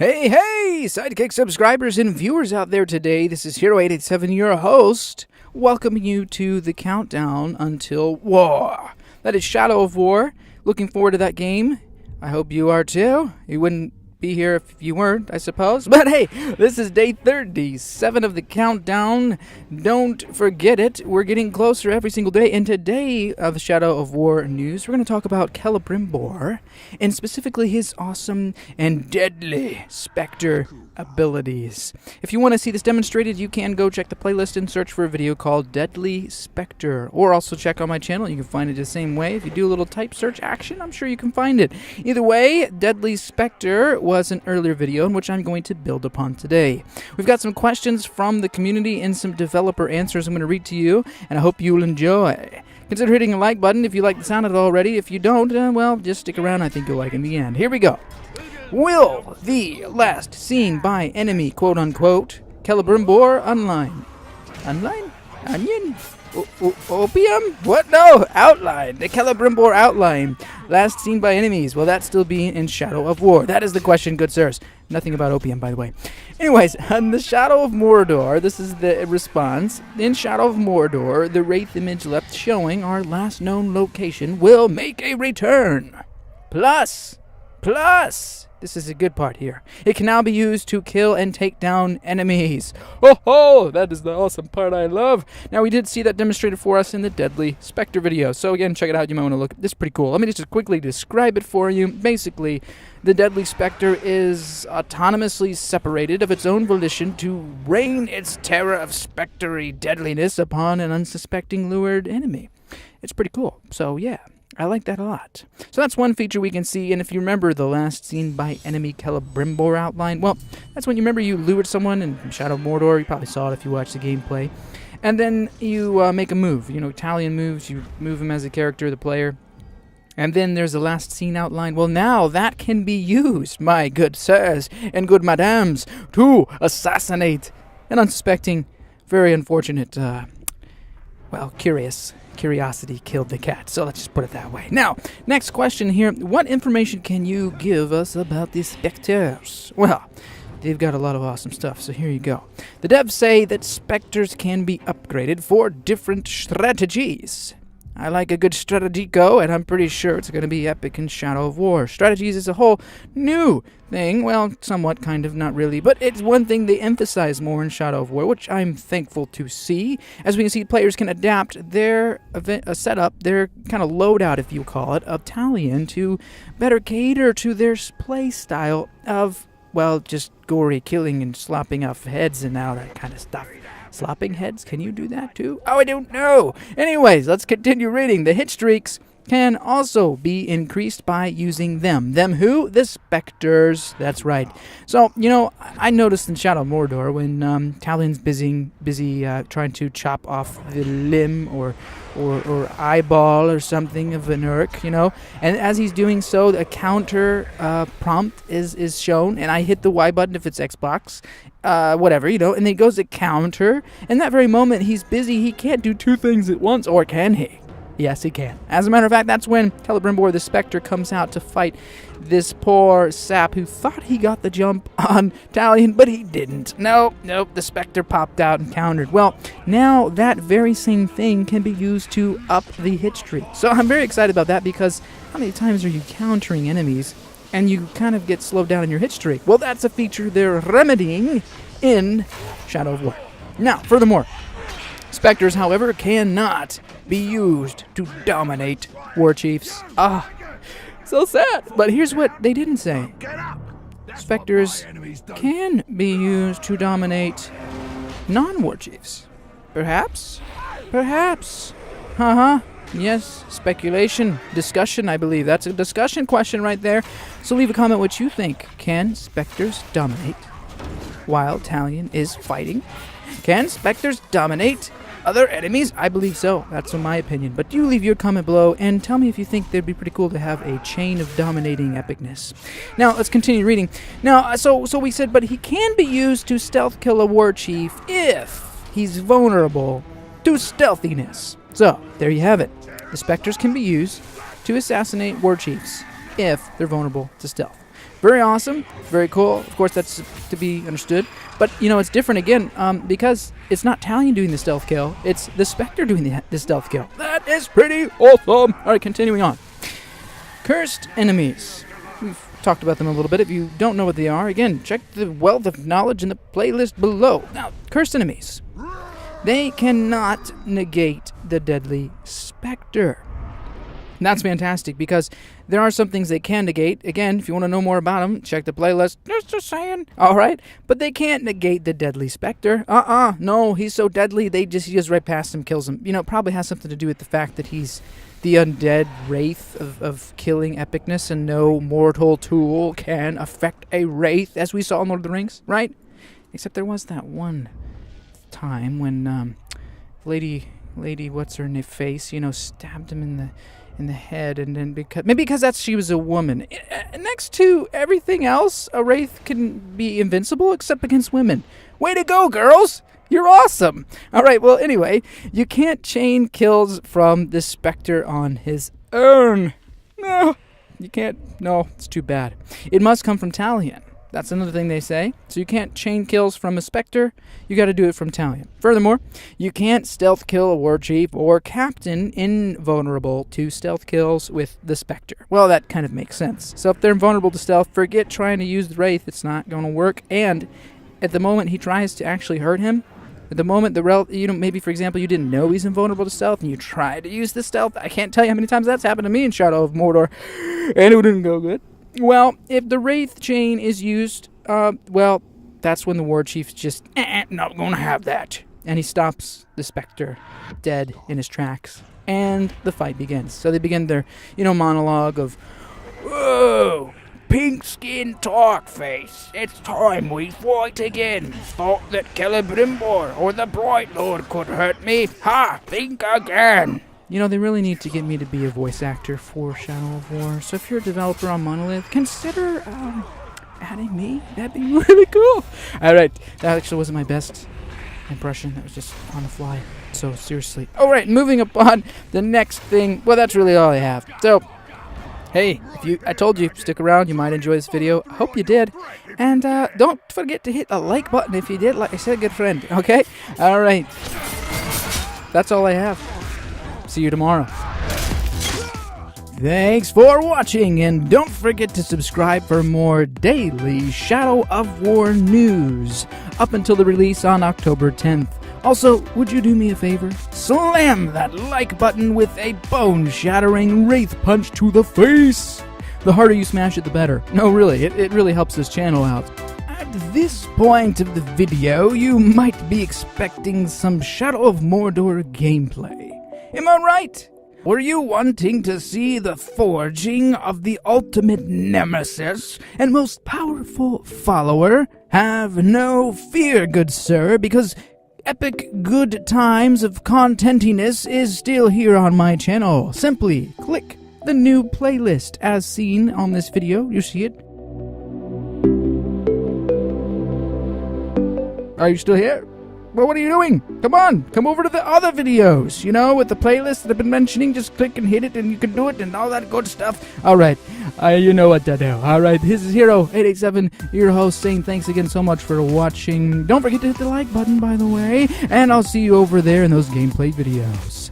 Hey, Sidekick subscribers and viewers out there today. This is Hero887, your host, welcoming you to the countdown until war. That is Shadow of War. Looking forward to that game. I hope you are too. You wouldn't be here if you weren't, I suppose. But hey, this is day 37 of the countdown. Don't forget it. We're getting closer every single day. And today of Shadow of War news, we're going to talk about Celebrimbor, and specifically his awesome and deadly Spectre abilities. If you want to see this demonstrated, you can go check the playlist and search for a video called Deadly Spectre, or also check on my channel. You can find it the same way. If you do a little type search action, I'm sure you can find it. Either way, Deadly Spectre was an earlier video in which I'm going to build upon today. We've got some questions from the community and some developer answers I'm going to read to you, and I hope you'll enjoy. Consider hitting a like button if you like the sound of it already. If you don't, well, just stick around. I think you'll like it in the end. Here we go. Will the last seen by enemy, quote-unquote, Celebrimbor online? Online? Onion? Opium? What? No, outline. The Celebrimbor outline. Last seen by enemies. Will that still be in Shadow of War? That is the question, good sirs. Nothing about opium, by the way. Anyways, on the Shadow of Mordor, this is the response. In Shadow of Mordor, the Wraith image left showing our last known location will make a return. Plus, this is a good part here. It can now be used to kill and take down enemies. Oh, that is the awesome part I love. Now, we did see that demonstrated for us in the Deadly Spectre video. So, again, check it out. You might want to look. This is pretty cool. Let me just quickly describe it for you. Basically, the Deadly Spectre is autonomously separated of its own volition to rain its terror of spectre-y deadliness upon an unsuspecting lured enemy. It's pretty cool. So, yeah. I like that a lot. So that's one feature we can see, and if you remember the last seen by enemy Celebrimbor outline, well, that's when you remember you lured someone in Shadow of Mordor. You probably saw it if you watched the gameplay. And then you make a move. You know, Talion moves, you move him as a character, the player. And then there's the last scene outline. Well, now that can be used, my good sirs and good madams, to assassinate an unsuspecting, very unfortunate, curiosity killed the cat, so let's just put it that way. Now, next question here. What information can you give us about the Spectres? Well, they've got a lot of awesome stuff, so here you go. The devs say that Spectres can be upgraded for different strategies. I like a good strategico, and I'm pretty sure it's going to be epic in Shadow of War. Strategies is a whole new thing. Well, somewhat, kind of, not really. But it's one thing they emphasize more in Shadow of War, which I'm thankful to see. As we can see, players can adapt their setup, their kind of loadout, if you call it, of Talion to better cater to their play style of, well, just gory killing and slopping off heads and all that kind of stuff. Slopping heads? Can you do that too? Oh, I don't know. Anyways, let's continue reading. The hit streaks can also be increased by using them. Them who? The Spectres. That's right. So, you know, I noticed in Shadow of Mordor when Talion's busy trying to chop off the limb or eyeball or something of an orc, you know, and as he's doing so, a counter prompt is shown, and I hit the Y button if it's Xbox, whatever, you know, and then he goes to counter, and that very moment he's busy, he can't do two things at once, or can he? Yes, he can. As a matter of fact, that's when Celebrimbor the Spectre comes out to fight this poor sap who thought he got the jump on Talion, but he didn't. Nope, the Spectre popped out and countered. Well, now that very same thing can be used to up the hit streak. So I'm very excited about that, because how many times are you countering enemies and you kind of get slowed down in your hit streak? Well, that's a feature they're remedying in Shadow of War. Now, furthermore, Spectres, however, cannot be used to dominate war chiefs. So sad. But here's what they didn't say. Spectres can be used to dominate non-war chiefs. Perhaps. Yes, speculation, discussion, I believe. That's a discussion question right there. So leave a comment what you think. Can Spectres dominate while Talion is fighting? Can Spectres dominate other enemies? I believe so. That's my opinion. But do leave your comment below and tell me if you think they'd be pretty cool to have a chain of dominating epicness. Now, let's continue reading. Now, so we said, but he can be used to stealth kill a war chief if he's vulnerable to stealthiness. So, there you have it. The Spectres can be used to assassinate war chiefs if they're vulnerable to stealth. Very awesome. Very cool. Of course, that's to be understood. But, it's different again because it's not Talion doing the stealth kill. It's the Spectre doing the stealth kill. That is pretty awesome. All right, continuing on. Cursed enemies. We've talked about them a little bit. If you don't know what they are, again, check the wealth of knowledge in the playlist below. Now, cursed enemies. They cannot negate the deadly Spectre. That's fantastic because there are some things they can negate. Again, if you want to know more about them, check the playlist. Just saying. All right. But they can't negate the deadly Spectre. No, he's so deadly, he just right past him, kills him. It probably has something to do with the fact that he's the undead wraith of killing epicness, and no mortal tool can affect a wraith, as we saw in Lord of the Rings, right? Except there was that one time when Lady what's her name face, stabbed him in the head, and then because she was a woman. Next to everything else, a wraith can be invincible except against women. Way to go, girls! You're awesome! Alright, well, anyway, you can't chain kills from the Spectre on his own. No, you can't. No, it's too bad. It must come from Talion. That's another thing they say. So you can't chain kills from a Spectre. You got to do it from Talion. Furthermore, you can't stealth kill a war chief or captain invulnerable to stealth kills with the Spectre. Well, that kind of makes sense. So if they're invulnerable to stealth, forget trying to use the Wraith. It's not going to work. And at the moment he tries to actually hurt him, at the moment maybe for example you didn't know he's invulnerable to stealth and you tried to use the stealth. I can't tell you how many times that's happened to me in Shadow of Mordor, and it didn't go good. Well, if the Wraith chain is used, that's when the war chief's just, not gonna have that. And he stops the Spectre dead in his tracks. And the fight begins. So they begin their, monologue of, "Whoa, pink skin talk face. It's time we fight again. Thought that Celebrimbor or the Bright Lord could hurt me. Ha, think again." They really need to get me to be a voice actor for Shadow of War. So if you're a developer on Monolith, consider adding me. That'd be really cool. All right, that actually wasn't my best impression. That was just on the fly. So seriously. All right, moving upon the next thing. Well, that's really all I have. So, hey, I told you, stick around. You might enjoy this video. I hope you did. And don't forget to hit the like button if you did. Like I said, good friend. Okay? All right. That's all I have. See you tomorrow. Thanks for watching, and don't forget to subscribe for more daily Shadow of War news up until the release on October 10th. Also, would you do me a favor? Slam that like button with a bone-shattering wraith punch to the face! The harder you smash it, the better. No, really, it really helps this channel out. At this point of the video, you might be expecting some Shadow of Mordor gameplay. Am I right? Were you wanting to see the forging of the ultimate nemesis and most powerful follower? Have no fear, good sir, because epic good times of contentiness is still here on my channel. Simply click the new playlist as seen on this video. You see it? Are you still here? Well, what are you doing? Come on, come over to the other videos, with the playlist that I've been mentioning. Just click and hit it and you can do it and all that good stuff. All right, you know what to do. All right, this is Hero887, your host, saying thanks again so much for watching. Don't forget to hit the like button, by the way, and I'll see you over there in those gameplay videos.